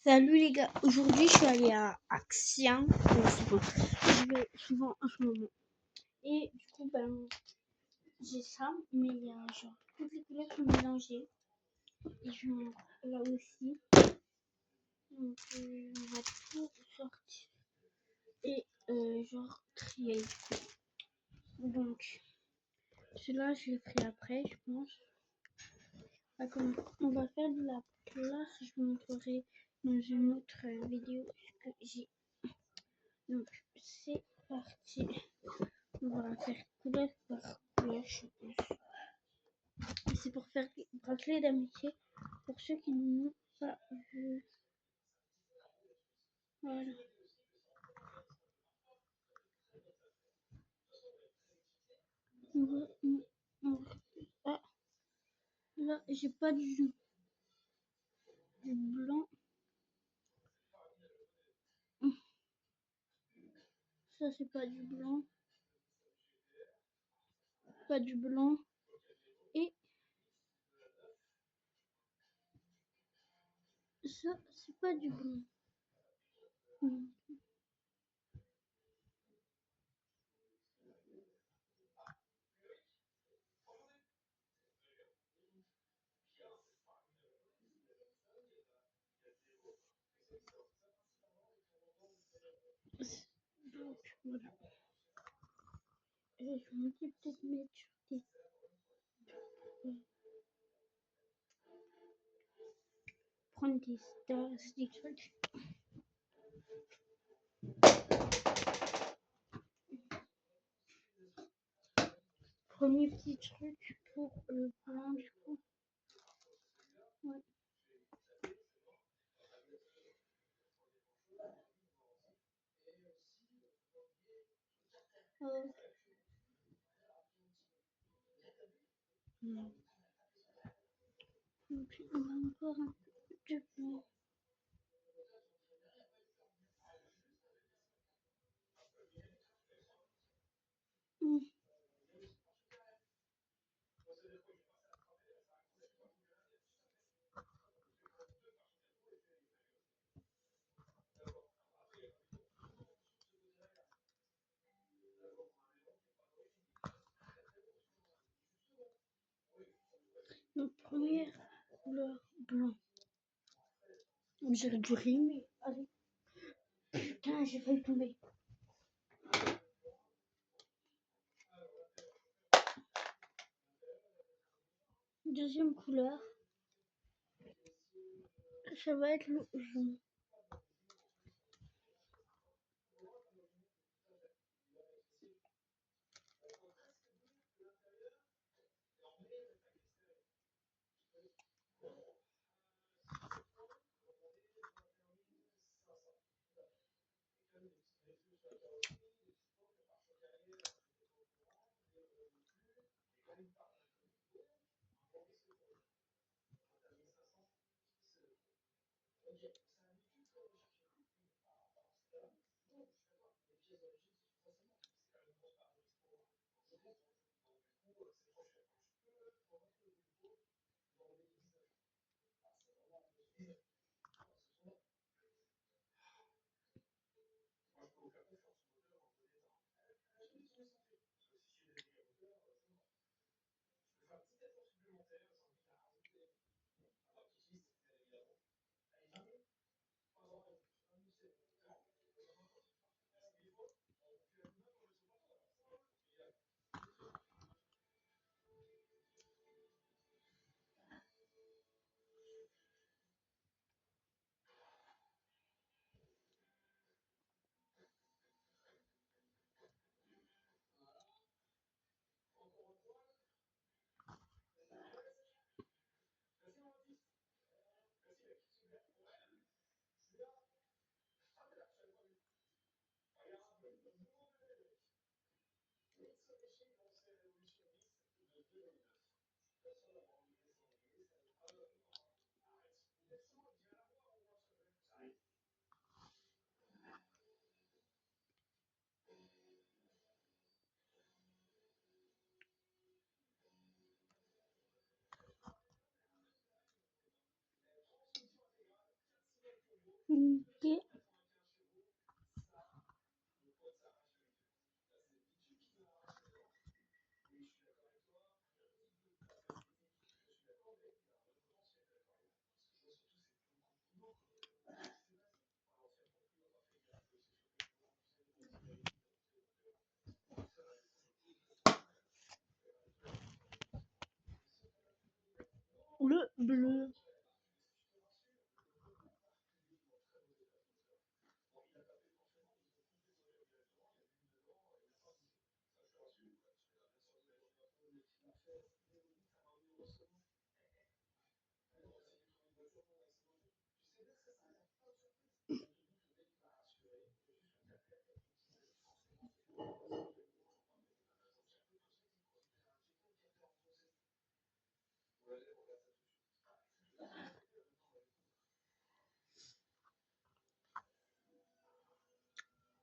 Salut les gars, aujourd'hui je suis allée à Axien, je vais souvent en ce moment. Et du coup, j'ai ça, mais il y a genre toutes les couleurs sont mélangées. Et genre là aussi. Donc on va tout sortir et genre trier. Donc celui-là je le ferai après, je pense. Comme on va faire de la place, je vous montrerai dans une autre vidéo ce que j'ai. Donc c'est parti. On va faire couleur par couleur, je pense. Et c'est pour faire des bracelets d'amitié pour ceux qui n'ont pas vu. Voilà. Ah, là, j'ai pas du blanc. Ça, c'est pas du blanc. Pas du blanc. Et ça, c'est pas du blanc. Donc, voilà. Et je me dis peut-être mettre sur des... Prendre des stars, des trucs. Premier petit truc pour le blanc, du coup. Ouais. Donc, on a encore un peu de blanc. Donc, première couleur blanc. On dirait du riz, mais allez. Putain, j'ai failli tomber. Deuxième couleur, ça va être le jaune. Ok. Le bleu.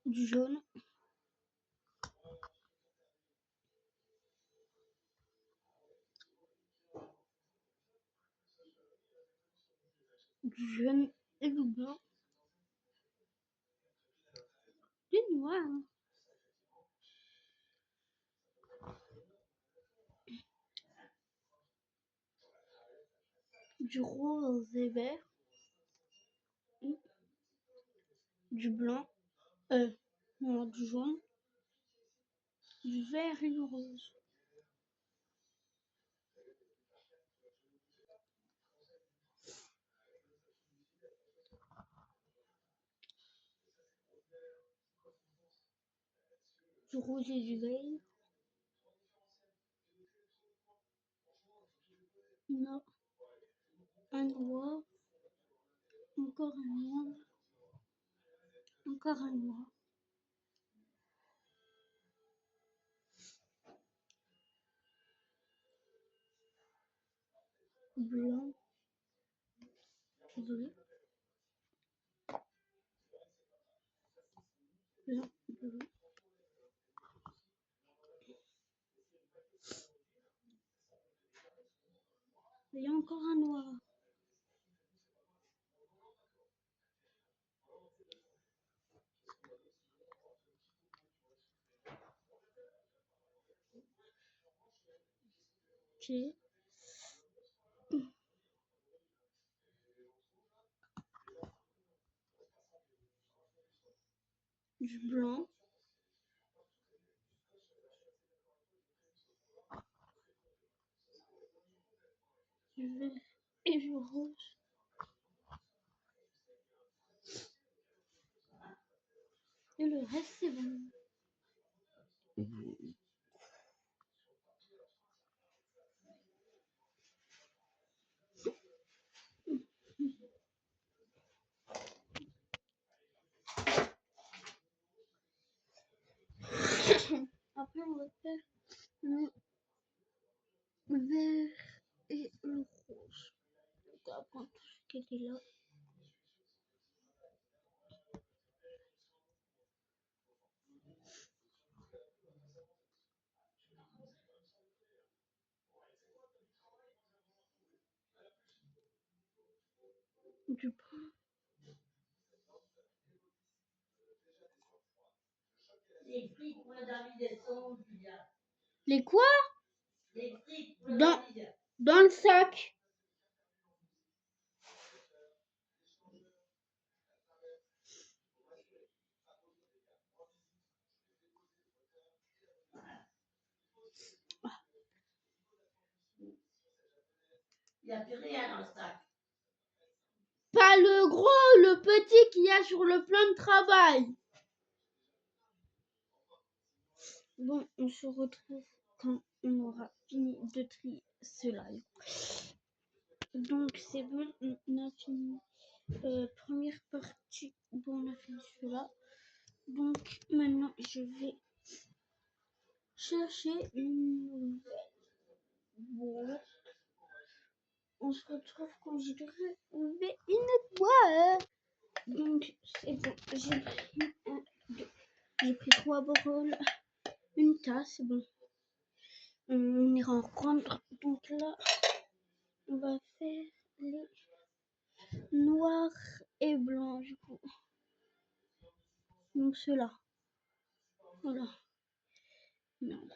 Du jaune. Du jaune et du blanc. Du noir. Du rose et vert. Du blanc. Non, du jaune. Du vert et du rose. Du rouge et du vert. Non. Un noir. Encore un noir. Encore un noir. Blanc. Bleu. Blanc. Bleu. Il y a encore un noir. Ok. Du blanc. Du vert et du rouge. Et le reste, c'est bon. Après, on va faire le vert et le rouge. Donc, on va prendre tout ce qui était là. Du brun. Les quoi? Dans le sac. Il n'y a plus rien dans le sac. Pas le gros, le petit qu'il y a sur le plan de travail. Bon, on se retrouve quand on aura fini de trier cela. Donc c'est bon, on a fini. Première partie, bon, on a fini cela. Donc maintenant je vais chercher une nouvelle boîte. On se retrouve quand je devrais trouver une boîte. Donc c'est bon, j'ai pris un, deux. J'ai pris 3 bols, une tasse, bon. On ira en reprendre. Donc là, on va faire les noirs et blanc du coup. Donc ceux-là. Voilà. Merde.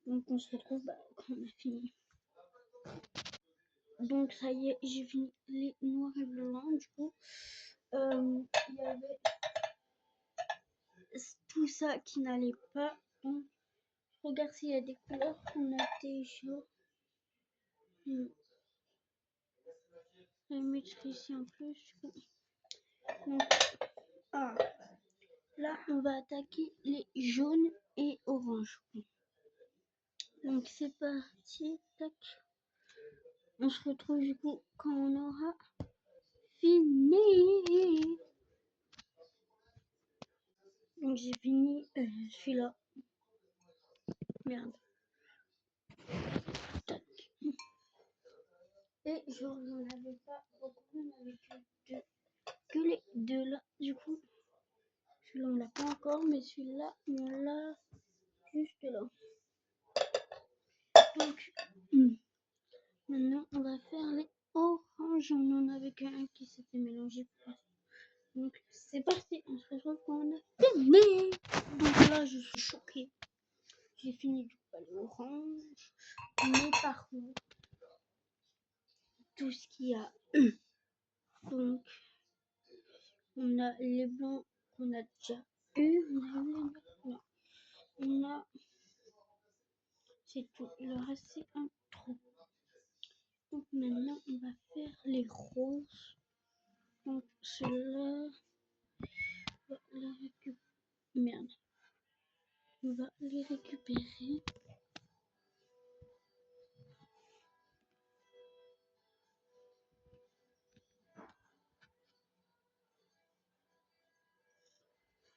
Donc on se retrouve quand on a fini. Donc ça y est, j'ai fini les noirs et blancs du coup. Il y avait tout ça qui n'allait pas. Donc, regarde s'il y a des couleurs qu'on a déjà. Je vais mettre ici en plus. Donc, là, on va attaquer les jaunes et oranges. Donc c'est parti. Tac. On se retrouve du coup quand on aura fini. Donc j'ai fini celui-là. Merde. Tac. Et genre j'en avais pas beaucoup, on avait que les deux là. Du coup, celui-là on l'a pas encore, mais celui-là on l'a juste là. Donc maintenant on va faire les oranges. On en avait qu'un qui s'était mélangé. Donc c'est parti, on se retrouve quand on a fini. Donc là je suis choquée. J'ai fini du palais orange. Mais par contre, tout ce qu'il y a. Donc on a les blancs qu'on a déjà eu. On a c'est tout. Il reste c'est un trou. Donc maintenant on va faire les roses. Donc ceux-là, on va les récupérer. Merde. On va les récupérer.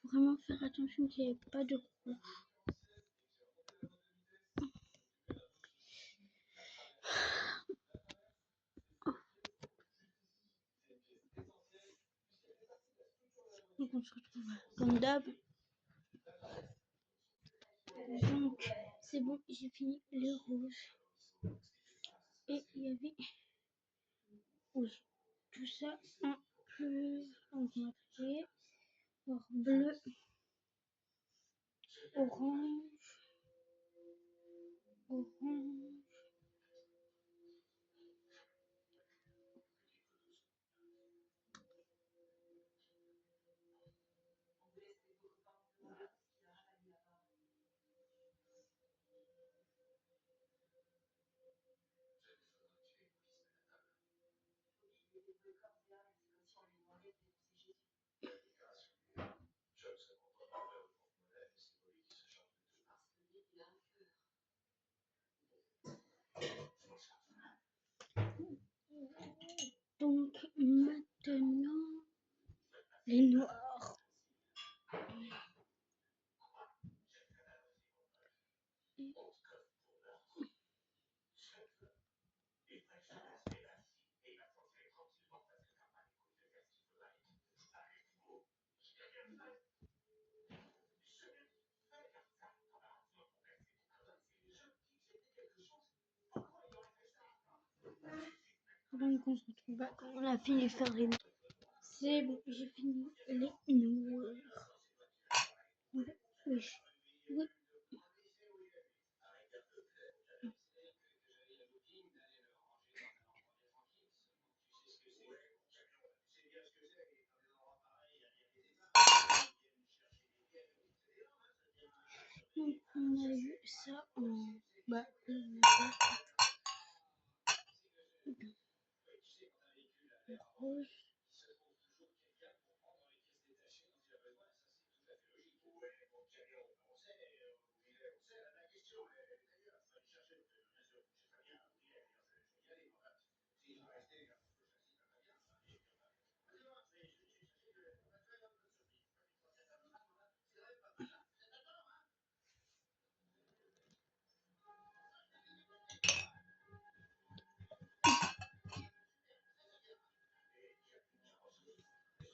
Vraiment faire attention qu'il n'y ait pas de couche. Donc on se retrouve comme d'hab. Donc c'est bon, j'ai fini les rouges. Et il y avait oui, tout ça en plus. Donc on a fait bleu, orange, orange. Donc maintenant les noirs. Donc on se retrouve quand on a fini de faire les noirs. C'est bon, j'ai fini les noirs. Oui, oui. Donc on a vu ça en bas. Rose.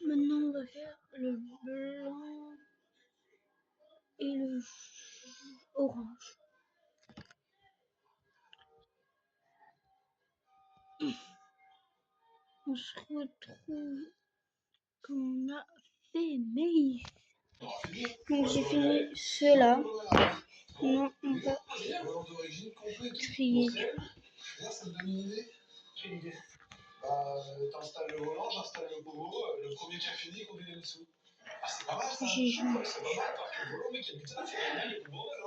Maintenant on va faire le blanc et le orange. On se retrouve qu'on a fini. Donc j'ai fini cela. Maintenant on va trier. D'ailleurs, ça me donne une idée. Quelle idée? T'installes le volant, j'installe le pogo, le premier qui a fini, conduit les dessous. Ah, c'est pas mal ça. J'ai joué. C'est pas mal, parce que le volant, mec, il y a du taf, il y a du bordel.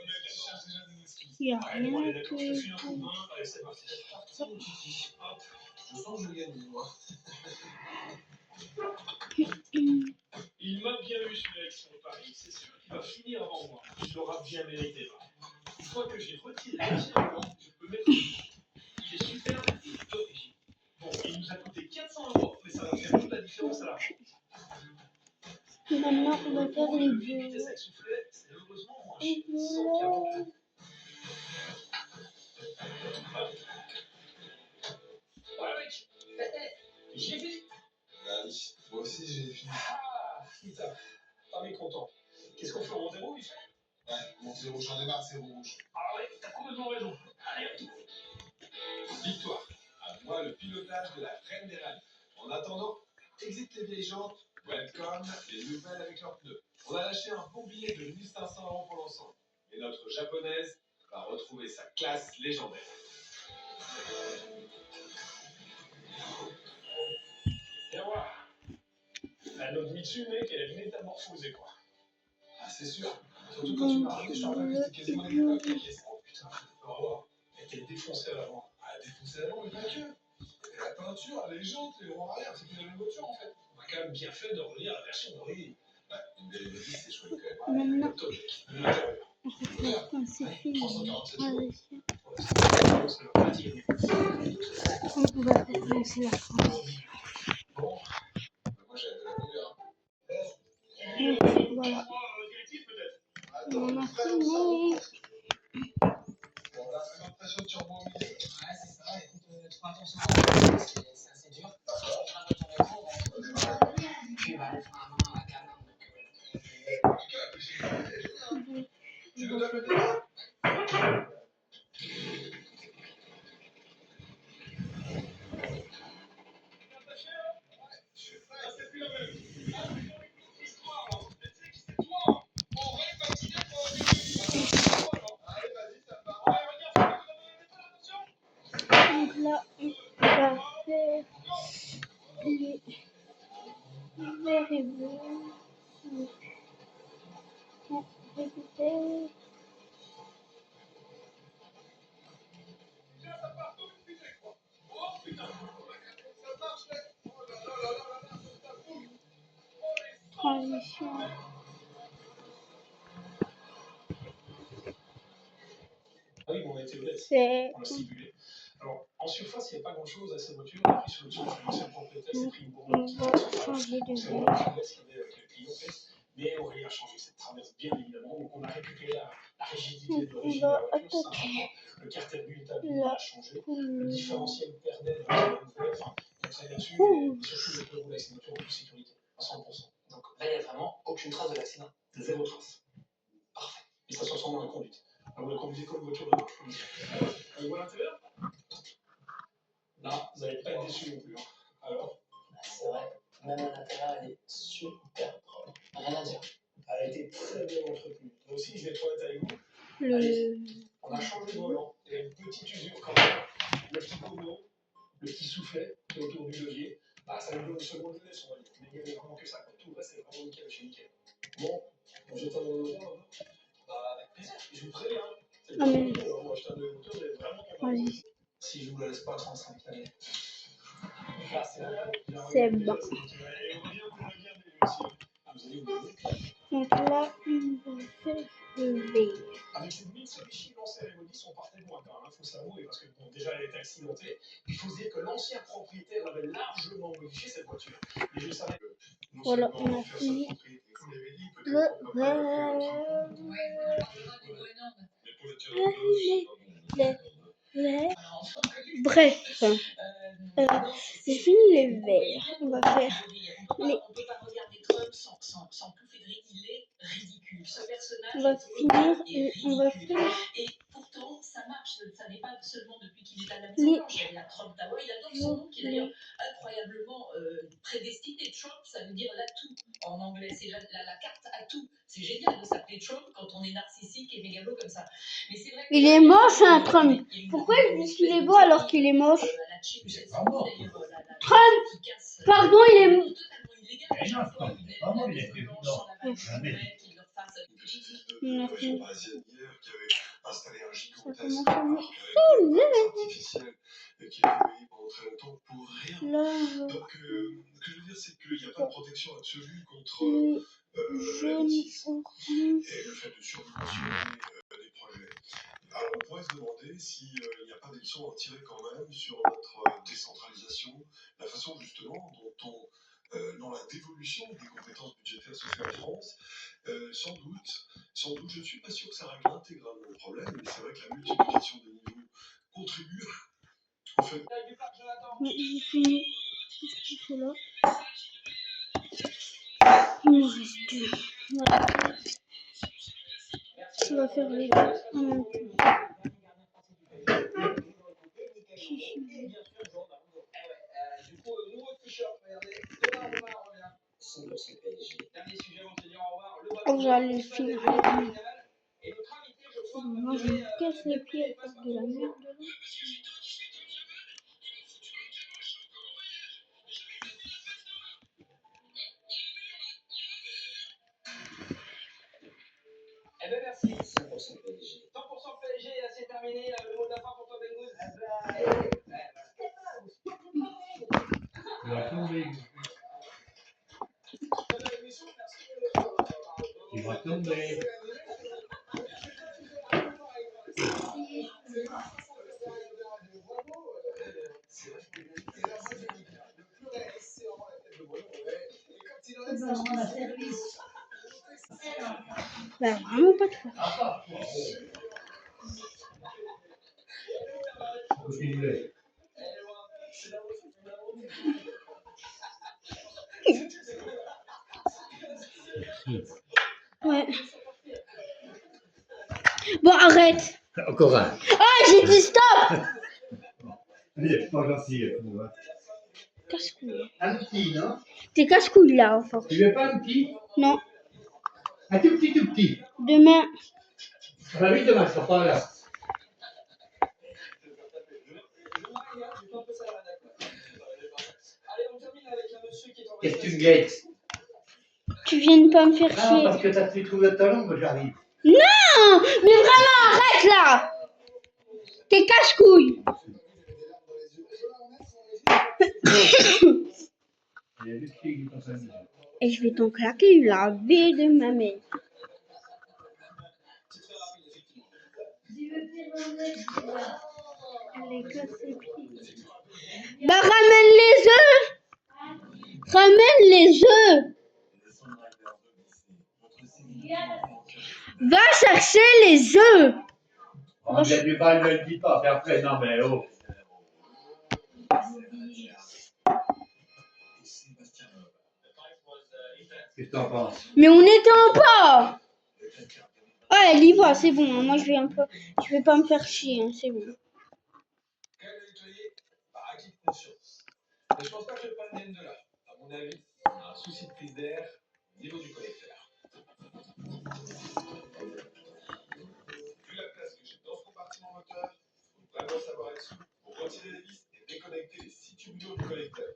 Mec, tu cherches déjà des excuses. Il n'y a Ouais, rien bon, allez, que d'accord, je te file un coup de main, allez, c'est parti. Hop, je sens que je gagne, moi. Il m'a bien eu celui-là avec son pari, c'est sûr qu'il va finir avant moi. Il l'aura bien mérité. Une fois que j'ai retiré le volant, je peux mettre. Il est superbe et d'origine. Bon, il nous a coûté 400 €, mais ça va faire toute la différence à la fin. Maintenant on va faire les Le deux. vitesse avec soufflet, c'est heureusement moins cher. 140 €. Voilà, mec. J'ai fini. Allez, moi aussi j'ai fini. Ah, putain, pas mécontent. Qu'est-ce qu'on fait au zéro, Michel? Ouais, mon zéro, j'en ai marre, c'est rouge. Ah ouais, t'as complètement raison. Allez, victoire. À moi le pilotage de la reine des rallyes. En attendant, exit les vieilles jantes, welcome les nouvelles avec leurs pneus. On a lâché un bon billet de 1500 € pour l'ensemble. Et notre japonaise va retrouver sa classe légendaire. Et voilà. La Nobumitsu, mec, elle est métamorphosée, quoi. Ah, c'est sûr. Surtout quand tu m'as ramené, je te rappelle que c'était quasiment les mêmes que la caisse. Oh putain, faut voir. Elle était défoncée à l'avant. Ah, défoncée à l'avant, mais pas que. Et la peinture, les jantes, les roues arrière, c'est plus la même voiture en fait. On a quand même bien fait de relire la version d'origine. Ouais, une belle Elodie, c'est chouette quand même. Maintenant Top. L'intérieur. quand c'est fini, 347 on jours. va faire lancer la transition. Bon, moi j'ai hâte de la conduire. Donc voilà, on a fini. Bon, là, 50 pression de turbo au milieu. Ouais, c'est ça. Écoute, tu feras attention à la c'est assez dur. Puis, bah, elle fera un main à la canne. En tout cas, la possibilité est géniale. Tu nous donnes le départ? Donc là, on va faire les verts et bleus. Donc, écoutez. Transition. Ah oui, mais on a été honnête. C'est On l'a simulé. Alors, en surface, il n'y a pas grand-chose à cette voiture. On a pris sur le dessus, c'est l'ancien propriétaire, c'est pris une on bourre qui va changer de c'est verre. vraiment la finesse qu'il y avait avec le client fait. Mais Aurélie a changé cette traverse, bien évidemment. Donc, on a récupéré la rigidité Donc, de on l'origine de va la voiture. attaquer Le carter bulle établi a changé. Le couleur différentiel perdait dans la nouvelle. Enfin, on très bien dessus. rouge. Et surtout, le peut rouler avec ces voitures en toute sécurité, à 100%. Donc, Là, il n'y a vraiment aucune trace de l'accident. zéro trace. Parfait. Et ça se ressent dans la conduite. Alors, vous la conduisez comme une voiture de marche, je peux vous dire. On voit l'intérieur? Là, vous n'allez pas être déçus non plus. Hein. Alors, C'est vrai. Même à l'intérieur, elle est super propre. Rien à dire. elle a été très bien entretenue. Moi aussi, je vais être honnête avec vous. Le On a changé de volant. Il y a une petite usure quand même. Le petit pogo, le petit soufflet qui est autour du levier. Bah, ça nous donne une seconde jeunesse, on va dire. Mais il n'y avait vraiment que ça. Tout le reste, c'est vraiment nickel chez nickel. Bon, on jette un œil au moteur. Bah, avec plaisir. Je vous préviens. C'est le Ah, mais- premier moteur. Moi, acheter un œil au moteur, vous allez vraiment comprendre. Vas-y. Si je vous la laisse pas 35 allez. Ah, c'est bon. C'est bon. Donc là, on va faire le vert. Avec cette Mitsubishi, l'ancien Elodie sont partis loin quand même, il faut s'avouer, parce que bon, déjà elle était accidentée. Il faut se dire que l'ancien propriétaire avait largement modifié cette voiture. Et je savais que non Voilà, seulement on a faire fini sa propriété, comme il avait dit, le peut-être qu'on peut pas vert. mais pour le tirage de Les Bref, j'ai fini les verts. On va faire les. On peut pas regarder Trump sans Frédéric, il est ridicule. Ce personnage On va finir. On va faire et pourtant ça marche. Ça n'est pas seulement depuis qu'il est à la Maison-Blanche. Il y a Trump Tower, il adore son nom qui est d'ailleurs incroyablement prédestiné. Trump, ça veut dire dire l'atout en anglais. C'est la carte atout. C'est génial de s'appeler Trump quand on est narcissique et mégalo comme ça. Mais c'est vrai que Il est moche, hein, Trump. Pourquoi ils disent qu'il est beau alors qu'il est moche? Trump, pardon, il est moche. Mais non, Trump, il est pas beau, il est président. Jamais. Une région parisienne hier qui avait installé un Ça gigantesque commence à me parc saouler. artificiel qui a été payé pendant très longtemps pour rien. Là, Donc, ce que je veux dire, c'est qu'il n'y a pas de protection absolue contre le jaune, l'autisme orange. et le fait de surdimensionner des projets. Alors, on pourrait se demander s'il n'y a pas des leçons à tirer quand même sur notre décentralisation, la façon justement dans la dévolution des compétences budgétaires se fait en France. Sans doute, je ne suis pas sûr que ça règle intégralement le problème, mais c'est vrai que la multiplication des niveaux contribue au fait. Mais j'ai fini. Qu'est-ce qu'il fait là? Il me reste deux. Voilà. Je vais faire les deux en même temps. Oh, j'allais le finir. Moi, je me casse les pieds à faire de la merde là. Eh ben merci. 100% PSG. 100% PSG, c'est terminé. Le mot de la fin pour toi, Bengouz. Il va tomber. Il va tomber. Bah, vraiment pas de fois. Continue. Ouais. Bon, arrête. Encore un. Ah, j'ai dit stop. Il est pas gentil. Casse-couille. Un petit, non? T'es casse-couille là, enfin. Tu veux pas un petit? Non. Un tout petit, tout petit. Demain. Ah bah oui, demain, je serai pas là. Qu'est-ce que tu me guettes? Tu viens de pas me faire Non, chier. parce que t'as fait trouver le talon que j'arrive. Non, mais vraiment, arrête là. T'es casse-couille. Il y a deux filles qui passent à la maison. Et je vais t'en claquer la baie de ma mère. Bah ramène les œufs. Ramène les œufs. Va chercher les œufs. On vient du bal, ne le dis pas. Puis après, non, mais oh. Qu'est-ce que t'en penses? Mais on était en pas. Ah, elle y va, c'est bon. Moi, je vais pas me faire chier, hein, c'est bon. Quel est nettoyé par acquis de conscience. Mais je pense pas que je prenne même de là. À mon avis, un souci de prise d'air au niveau du connecteur. Vu la place que j'ai dans ce compartiment moteur, il faut vraiment savoir être souple pour retirer les vis et déconnecter les 6 tubes d'eau du connecteur.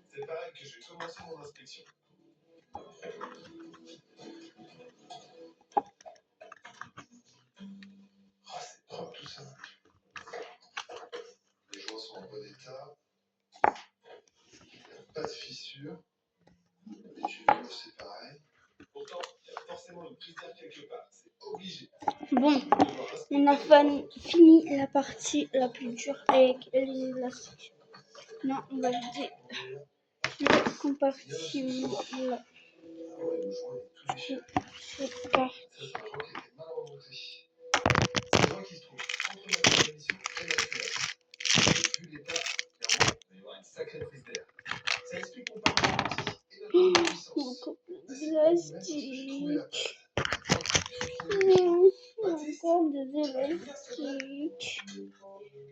C'est pareil que je vais commencer mon inspection. Ah, c'est propre tout ça. Les joints sont en bon état. Pas de fissure. Les tuyaux, c'est pareil. Pourtant, il y a forcément une prise d'air quelque part. C'est obligé. Bon, on a fini la partie la plus dure avec les élastiques. Non, on va vider le compartiment là. Ah ouais, le joint est tout déchiré. C'est parti. Ça, c'est un joint qui était mal remonté. C'est un joint qui se trouve entre la transmission et la culasse. Vu l'état, clairement, il va y avoir une sacrée prise d'air. Ça explique qu'on parle de l'outil et de la puissance. Encore C'est des trouver la élastiques. Baptiste, Encore des élastiques. je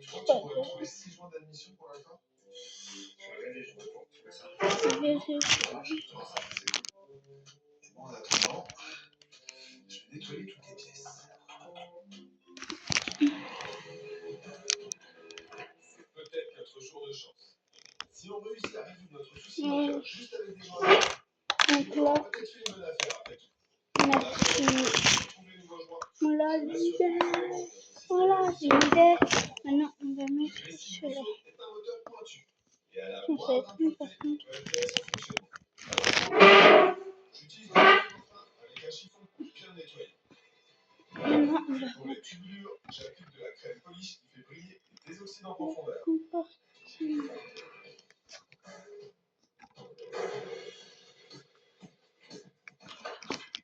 crois que tu pourrais me trouver 6 joints d'admission pour la fin. Je vais regarder, je réponds. En attendant, je vais nettoyer toutes les pièces. C'est peut-être notre jour de chance. Si on réussit à résoudre notre souci moteur juste avec des joints, Donc on là, aura peut-être fait une bonne affaire après tout. on a fini. Trouver les nouveaux joints. On l'a libéré. Voilà, c'est l'idée. Maintenant, on va mettre cela. C'est un moteur pointu. Et à la Ça va être plus par contre. J'utilise des freins avec un chiffon bien nettoyé. Maintenant, on va Pour les tubulures, j'applique de la crème polish qui fait briller les oxydes en faire profondeur. compartiment.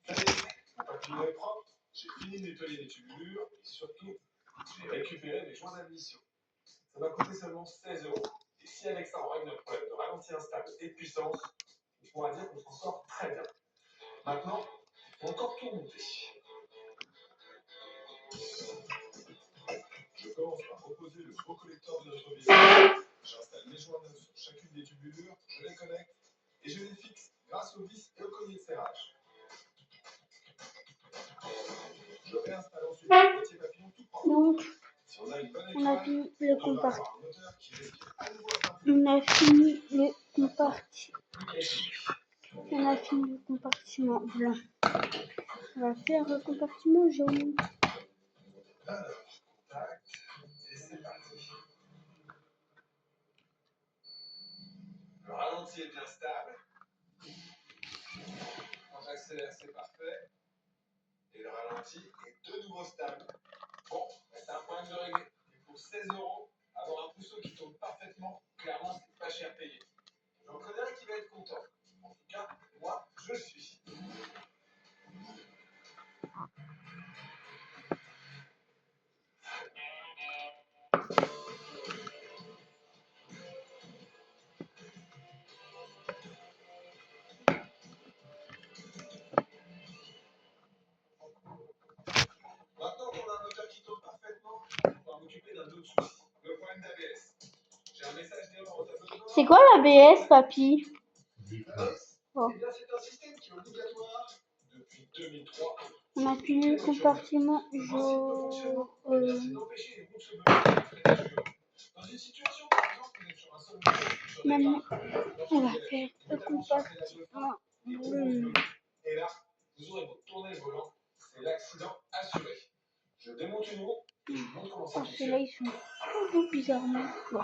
Ça y est, mon papillon est propre, j'ai fini de nettoyer les tubulures et surtout, j'ai récupéré mes joints d'admission. Ça m'a coûté seulement 16 €. Et si avec ça on règle notre problème de ralenti instable et de puissance, on pourra dire qu'on s'en sort très bien. Maintenant, il faut encore tout monter. Je commence par reposer le gros collecteur de notre vis. J'installe mes joints neufs sur chacune des tubulures, je les connecte et je les fixe grâce aux vis et au collier de serrage. Je réinstalle ensuite le boîtier papillon tout propre. Donc, Si on a une bonne on a étoile, fini le on devrait compartiment. avoir un moteur qui respire à nouveau un peu. On a fini le compartiment. On a fini le compartiment blanc. On va faire le compartiment jaune. Alors, contact, et c'est parti. Le ralenti est bien stable. Quand j'accélère, c'est parfait. Et le ralenti est de nouveau stable. Bon, c'est un problème de régler. Et pour 16 €, avoir un pousseau qui tourne parfaitement, clairement, c'est pas cher payé. J'en connais un qui va être content. En tout cas, moi, je suis. Maintenant qu'on a un moteur qui tourne parfaitement, on va m'occuper d'un autre souci. Le problème d'ABS. J'ai un message d'erreur au tableau de bord. C'est quoi l'ABS, papy? ABS, Oh. eh bien, c'est un système qui est obligatoire depuis 2003. On a fini le compartiment Le principe de jaune. fonctionnement, eh bien, c'est d'empêcher les groupes de bloquer. Dans une situation, par exemple, vous êtes sur un seul moteur, Maintenant, on va faire le compartiment bleu. et là, vous aurez beau tourner le volant, c'est l'accident assuré. Je démonte une roue et je vous montre comment ça Oh, ceux-là, fonctionne. ils sont un peu bizarrement. Bon.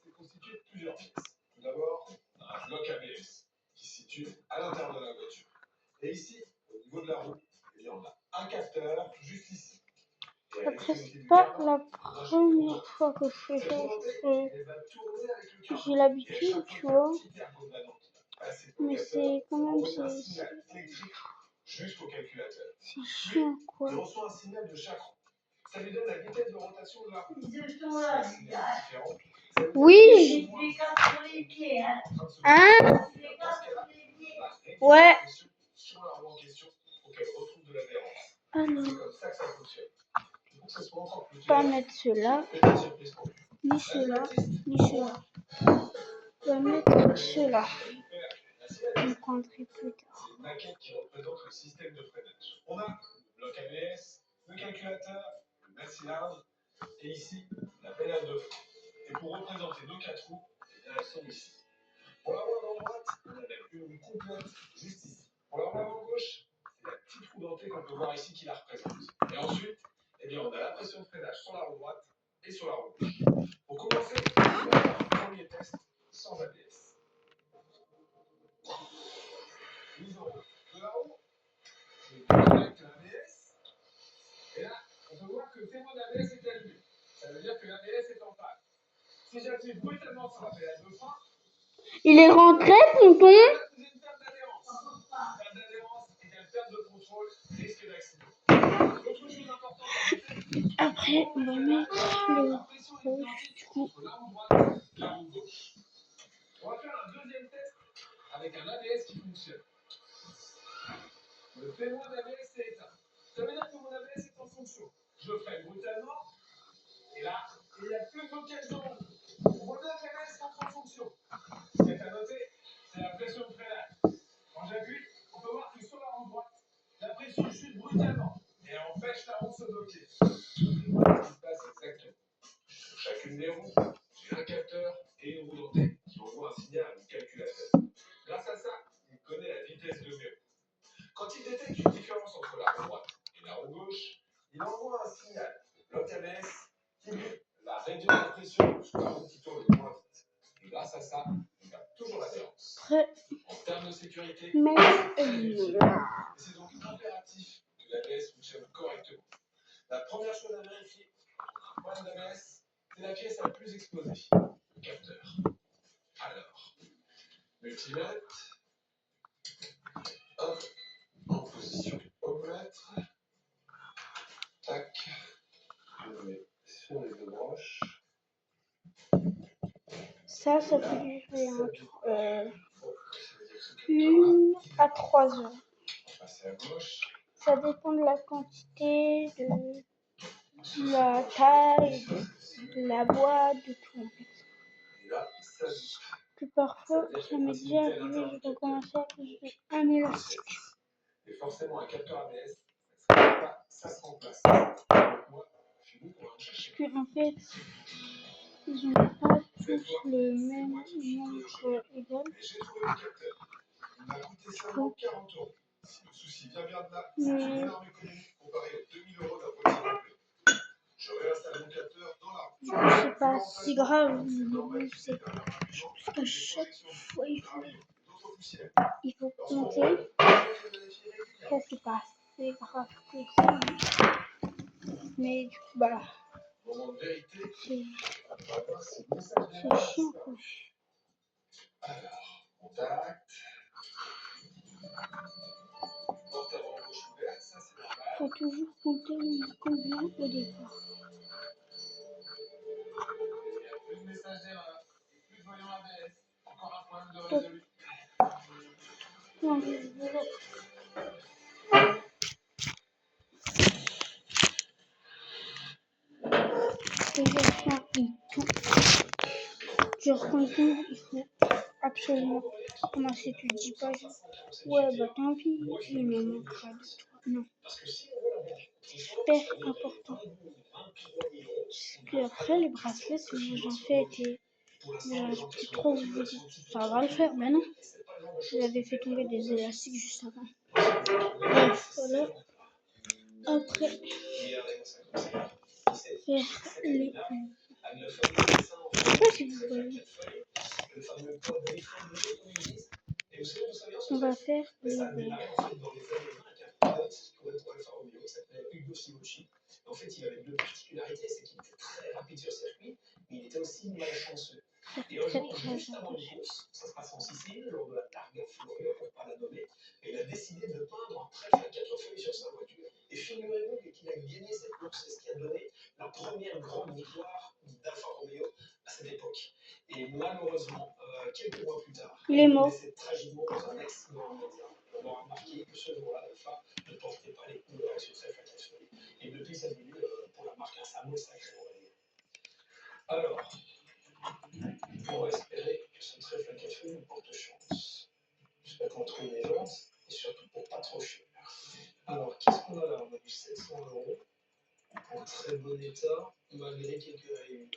C'est constitué de plusieurs pièces. Tout d'abord, on a un bloc ABS qui se situe à l'intérieur de la voiture. Et ici, au niveau de la roue, eh bien, on a un capteur juste ici. Et à Après, l'extrémité c'est du pas cadre, la première fois que je fais cette ça. montée, elle va tourner avec le cadre. J'ai Et à l'habitude, chaque tu fois vois. qu'un petit terme va dans passer au Mais capteur, c'est quand ça va même, envoyer un c'est signal électrique jusqu'au calculateur. chiant, Il quoi. reçoit un signal de chaque roue. Ça lui donne la vitesse de rotation de la roue. Ils sont là, les gars. Oui, J'ai des casses sur les pieds, hein. hein? J'ai des casses sur les pieds. Ouais. Sur la roue en question pour qu'elle retrouve de l'adhérence. Alors, C'est comme ça que ça fonctionne. Pour que ça soit encore plus pas clair, mettre cela, petite surprise pour lui. ni cela, ni cela. Je vais mettre cela. Je me prendrai plus tard. C'est une maquette qui représente le système de freinage. On a le bloc ABS, le calculateur, le massillage et ici la pédale de frein. Et pour représenter nos 4 roues, eh bien, elles sont ici. Pour la roue avant droite, on a une roue complète juste ici. Pour la roue avant gauche, c'est la petite roue dentée qu'on peut voir ici qui la représente. Et ensuite, eh bien, on a la pression de freinage sur la roue droite et sur la roue gauche. Pour commencer, on va faire un premier test sans ABS. Mise en route de la roue, je déconnecte l'ABS. Et là, on peut voir que le témoin d'ABS est allumé. Ça veut dire que l'ABS est en panne. Si j'appuie brutalement sur la pédale de frein, Il est rentré, tonton? là, vous avez une perte d'adhérence. Perte d'adhérence égale perte de contrôle, risque d'accident. L'autre chose importante à noter, Après, on va mettre le la pression est rouge, identique du coup. entre la roue droite et la roue gauche. On va faire un deuxième test avec un ABS qui fonctionne. Le témoin d'ABS fonction. Je freine brutalement, et là, il n'y a plus d'occasion. On voit bien que la vis entre en fonction. Ce qui est à noter, c'est la pression de freinage. Quand j'appuie, on peut voir que sur la rampe droite, la pression chute brutalement et empêche la roue de se bloquer. Et voilà ce qui se passe exactement. Sur chacune des roues, j'ai un capteur et une roue dentée qui envoie un signal à mon calculateur. Grâce à ça, il connaît la vitesse de mes roues. Quand il détecte une différence entre la roue droite et la roue gauche, il envoie un signal, bloc ABS, qui lui va réduire la pression sur la roue qui tourne le moins vite. Et grâce à ça, il garde toujours l'adhérence. Très En termes de sécurité, mais c'est donc impératif que l'ABS fonctionne correctement. La première chose à vérifier en panne d'ABS, c'est la pièce la plus exposée, le capteur. Alors, multimètre, hop, en position ohmètre, tac, je le mets sur les deux broches. ça peut durer entre 1 à 3 heures. Passer à gauche, Ça dépend de la quantité, de la taille, de la boîte, de tout en fait. et là, ça bouge. Que parfois, ça m'est déjà arrivé, je dois commencer à cause d'un élastique. Et forcément, un capteur ABS, ça se remplace. Donc moi, je suis bon pour en chercher. Parce qu'en fait, ils n'ont pas tous le même nombre égal. Et j'ai trouvé le capteur. Il m'a coûté seulement 40 €. Si le souci vient bien de là, c'est une énorme économie comparée aux 2000 € d'un boîtier complet. Je réinstalle mon capteur dans la roue. C'est pas si grave, mais c'est parce qu'à chaque fois, il faut compter. Ça, c'est pas assez grave que ça. Mais du coup, bah, Moment de vérité, c'est c'est chiant quoi. Alors, contact. Porte avant gauche ouverte, ça c'est normal. Faut toujours compter combien au départ. Il n'y a plus de message d'erreur, plus de voyant ABS, encore un problème de résolu. Non, je veux toujours faire et tout. Genre quand il faut absolument commencer, tu te dis pas genre, ouais bah tant pis, il me manquera de toi. Non, super important. Parce que après les bracelets, c'est j'en fais et j'arrive plus trop, je vous dis, ça va le faire, mais non. J'avais fait tomber des élastiques juste avant. Bref, voilà. Après, faire les... Je sais pas si vous voyez. On va faire les verres. En fait, il avait deux particularités, c'est qu'il était très rapide sur circuit, mais il était aussi malchanceux. Et un jour, juste avant une course, ça se passe en Sicile, lors de la Targa Florio, pour ne pas la nommer, et il a décidé de peindre un trèfle à 4 feuilles sur sa voiture. Et figurez-vous qu'il a gagné cette course, c'est ce qui a donné la première grande victoire d'Alfa Romeo à cette époque. Et malheureusement, quelques mois plus tard, il est mort. décède tragiquement dans un accident immédiat. On aura remarqué que ce jour-là, Alfa ne portait pas les couleurs avec ce trèfle à 4 feuilles. Et depuis sa venue, pour la marque, un symbole sacré, on va dire. Alors, pour espérer que ce trèfle à 4 feuilles nous porte chance. J'espère qu'on trouve les jantes, et surtout pour pas trop cher. Alors, qu'est-ce qu'on a là? On a du 700 €, en très bon état, malgré quelques rayures.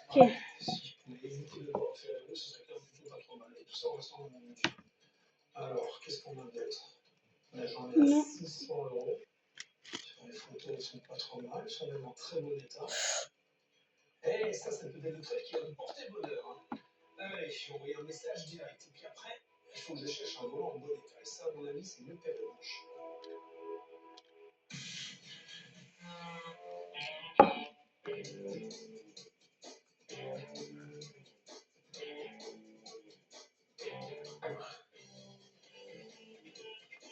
Ok. Si je pouvais éviter de devoir faire la roue, ce serait quand même plutôt pas trop mal. Et tout ça en restant dans mon budget. Alors, qu'est-ce qu'on a d'autre? Là, j'en ai à 600 €. Sur les photos, elles sont pas trop mal, elles sont même en très bon état. Et ça, c'est peut-être le truc qui va nous porter bonheur. Hein. Allez, je vais envoyer un message direct. Et puis après, il faut que je cherche un volant en bon état. Et ça, à mon avis, c'est une paire de manches.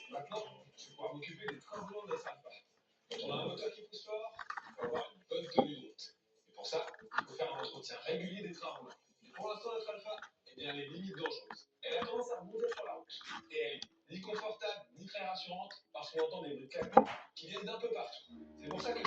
Maintenant, je vais pouvoir m'occuper des trains volants de la Alfa. Quand on a un moteur qui pousse fort, il faut avoir une bonne tenue de route. Et pour ça, il faut faire un entretien régulier des trains volants. Et pour l'instant, notre Alfa, eh bien, elle est limite dangereuse. Elle a tendance à rebondir sur la route. Et elle est ni confortable, ni très rassurante, parce qu'on entend des bruits de camions qui viennent d'un peu partout. C'est pour ça que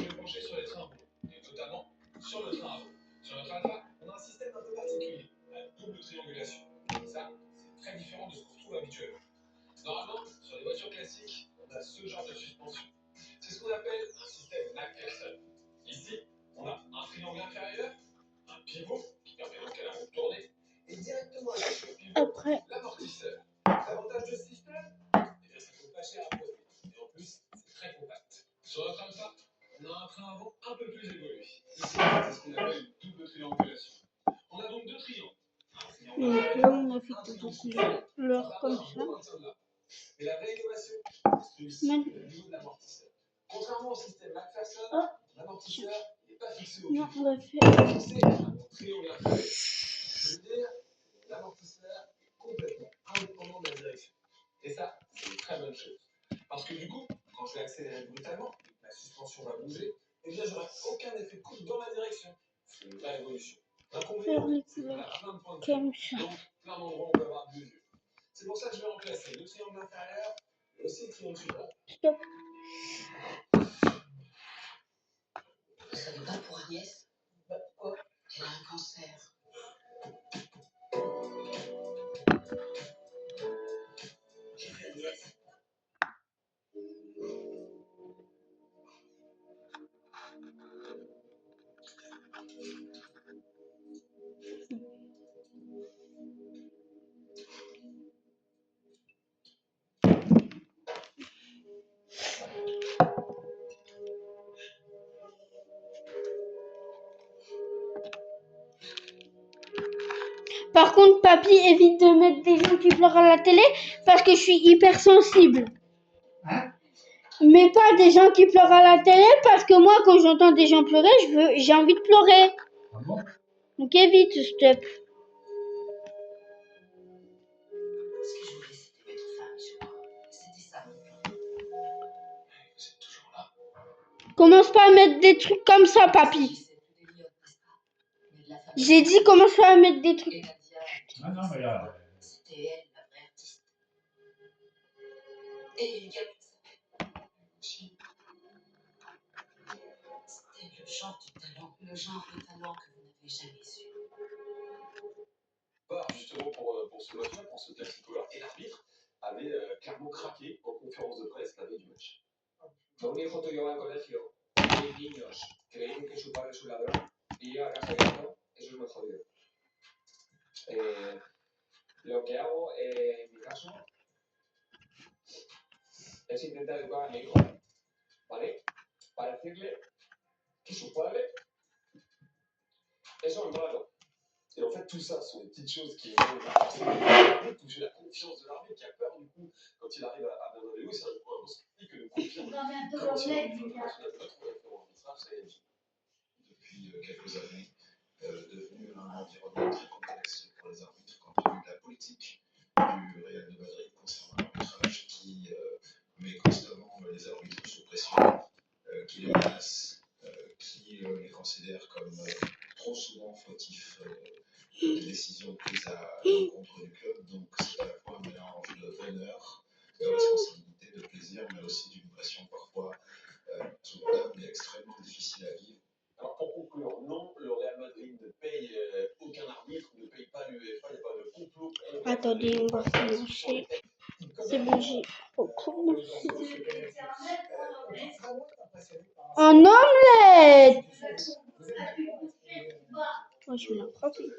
trame ça, on a un train avant un peu plus évolué. Ici, c'est ce qu'on appelle une double triangulation. On a donc deux triangles. Donc là, on a fait toutes les couleurs comme ça. Et la vraie innovation, c'est aussi le niveau de l'amortisseur. Contrairement au système McPherson, l'amortisseur n'est pas fixé au Non, cul. on va faire. Il est fixé à un triangle inférieur. Je veux dire, l'amortisseur est complètement indépendant de la direction. Et ça, c'est une très bonne chose. Parce que du coup, quand je vais accélérer brutalement, la suspension va bouger, et bien j'aurai aucun effet de coude dans la direction. C'est une vraie évolution. Faire L'inconvénient, les c'est qu'on a couleurs plein de points de comme vue. ça. Donc, plein d'endroits où on peut avoir de yeux. C'est pour ça que je vais remplacer le triangle inférieur et aussi le triangle supérieur. Stop. Ça ne va pas pour Agnès. Pourquoi? Elle a un cancer. J'ai vu Agnès. Par contre, papy, évite de mettre des gens qui pleurent à la télé parce que je suis hypersensible. Hein? Mais pas des gens qui pleurent à la télé parce que moi, quand j'entends des gens pleurer, j'ai envie de pleurer. Ah bon? Donc évite, stop. Ce que je voulais, c'était mettre fin à mes jours. C'était ça. Vous êtes toujours là. Commence pas à mettre des trucs comme ça, papy. C'est plus des liottes, n'est-ce pas? Mais de la famille. J'ai dit commence pas à mettre des trucs. Et Nadia, Ah non, mais là, c'était elle, la vraie artiste. Et il y a Aussi, c'était le genre de talent, le genre de talent que vous n'avez jamais su. justement pour ce match-là, pour ce classico-là, et l'arbitre avait clairement craqué en conférence de presse la veille du match. Un hijo tuyo va al colegio, hay niños que le dicen que su padre es un ladrón y llega a casa y no, eso es muy jodido. Lo que hago en mi caso es intentar educar a mi hijo, ¿vale? Para decirle que su padre es honrado. Et en fait, tout ça sont des petites choses qui vont toucher la confiance de l'arbitre qui a peur du coup quand il arrive à Bernabéu. C'est un point que nous confirme. On va bientôt Comme si on l'enlever, avait déjà. pas trop référent arbitrage, ça y est. Depuis quelques années, devenu un environnement très complexe pour les arbitres compte tenu de la politique du Real de Madrid concernant l'arbitrage qui met constamment les arbitres sous pression, qui les menace, qui les considère comme trop souvent fautifs des décisions prises à l'encontre du club. Donc c'est à la fois un mélange de bonheur, de responsabilité, de plaisir, mais aussi d'une pression parfois soutenable mais extrêmement difficile à vivre. Alors pour conclure, non, le Real Madrid ne paye aucun arbitre, ne paye pas l'UEFA, il n'y a pas de complot. Attendez, on va commencer. C'est bon, j'ai recommencé. Un omelette. Moi, je vais la frapper.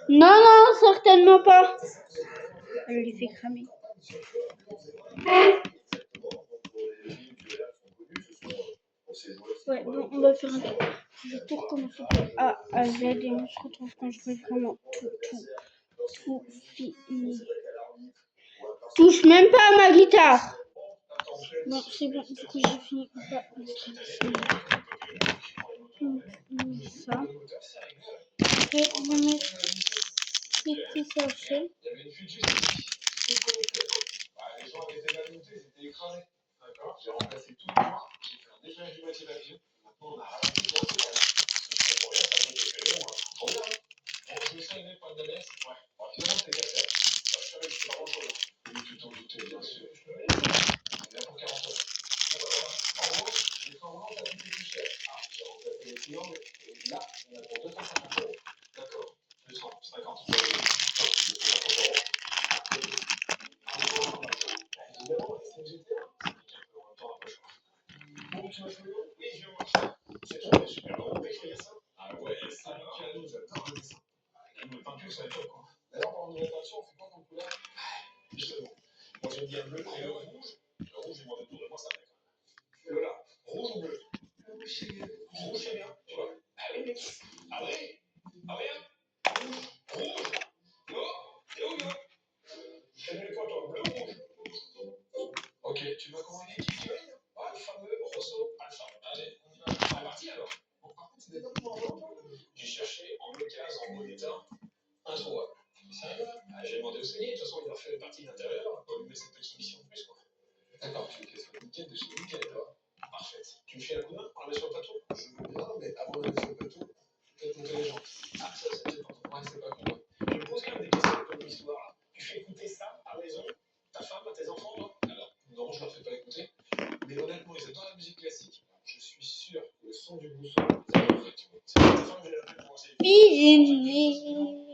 Non, non, certainement pas. Elle les fait cramer. Ouais, bon, on va faire un tour commencer de A à Z et on se retrouve quand je vais vraiment tout fini. Touche même pas à ma guitare. Bon, c'est bon, du coup j'ai fini. Ça. Après, on va mettre les petits sachets. Les gens avaient été mal montés, ils étaient écrasés. D'accord. J'ai remplacé tout le noir, j'ai fait un déjeuner du moitié d'avion. Maintenant on a ralenti le moitié d'avion. Pour rien, ça fait des long, trop bien. Je me suis aimé pour le laisse. Ouais. Bon, finalement, c'est qu'à faire. Je savais que c'était vraiment trop long. Oui, tu t'en doutais, bien sûr. On est là pour 40 euros. En revanche, les formances, ça coûtait plus cher. Ah, j'ai remplacé les triangles, et là, on a pour 250 euros. D'accord. 250 euros. Évidemment, c'est une GTA. En même temps, on n'a pas le choix. Bon, tu vas jouer au? Oui, je vais voir ça. C'est toi, super bon. T'as écrit ça? Ah ouais, ça cadeau, j'adore le dessin. Avec une peinture, ça va être top, quoi. D'ailleurs, pour une nouvelle version, on fait quoi comme couleur? Justement. Moi, j'aime bien le bleu et le rouge. Le rouge, moi, autour de moi, ça va. Lola, rouge ou bleu? Rouge, c'est bien. Rouge, c'est bien, tu vois. Allez, ah ouais? Ah ouais? Rouge. Oh, t'es où, là? T'aimes mieux quoi, toi? Bleu ou rouge? Ok, tu vas commander qui tu veux? Ah, le fameux Rosso Alpha. Allez, on y va. C'est parti alors. Bon, par contre, c'était pas pour moi. J'ai cherché en occasion, en bon état, introuvable. Sérieux? Ah, j'ai demandé au Seigneur, de toute façon, il a fait partie de l'intérieur, on lui met cette petite mission de plus, quoi. D'accord, tu veux qu'elle soit nickel de chez nickel, toi. Parfait. Tu me fais un coup de main pour la mettre sur le plateau? Je veux bien, mais avant de la mettre sur le plateau, peut-être monter les gens. Ah, ça, c'est important. Ouais, c'est pas cool. Je me pose quand même des questions comme l'histoire, là. Tu fais écouter ça à la maison, ta femme, à tes enfants, toi? Alors, non, je leur fais pas écouter. Mais honnêtement, ils adorent la musique classique. Je suis sûr que le son du bousson, ça va faire, tu vois. C'est ta femme, je l'ai appelé pour essayer. Bisous.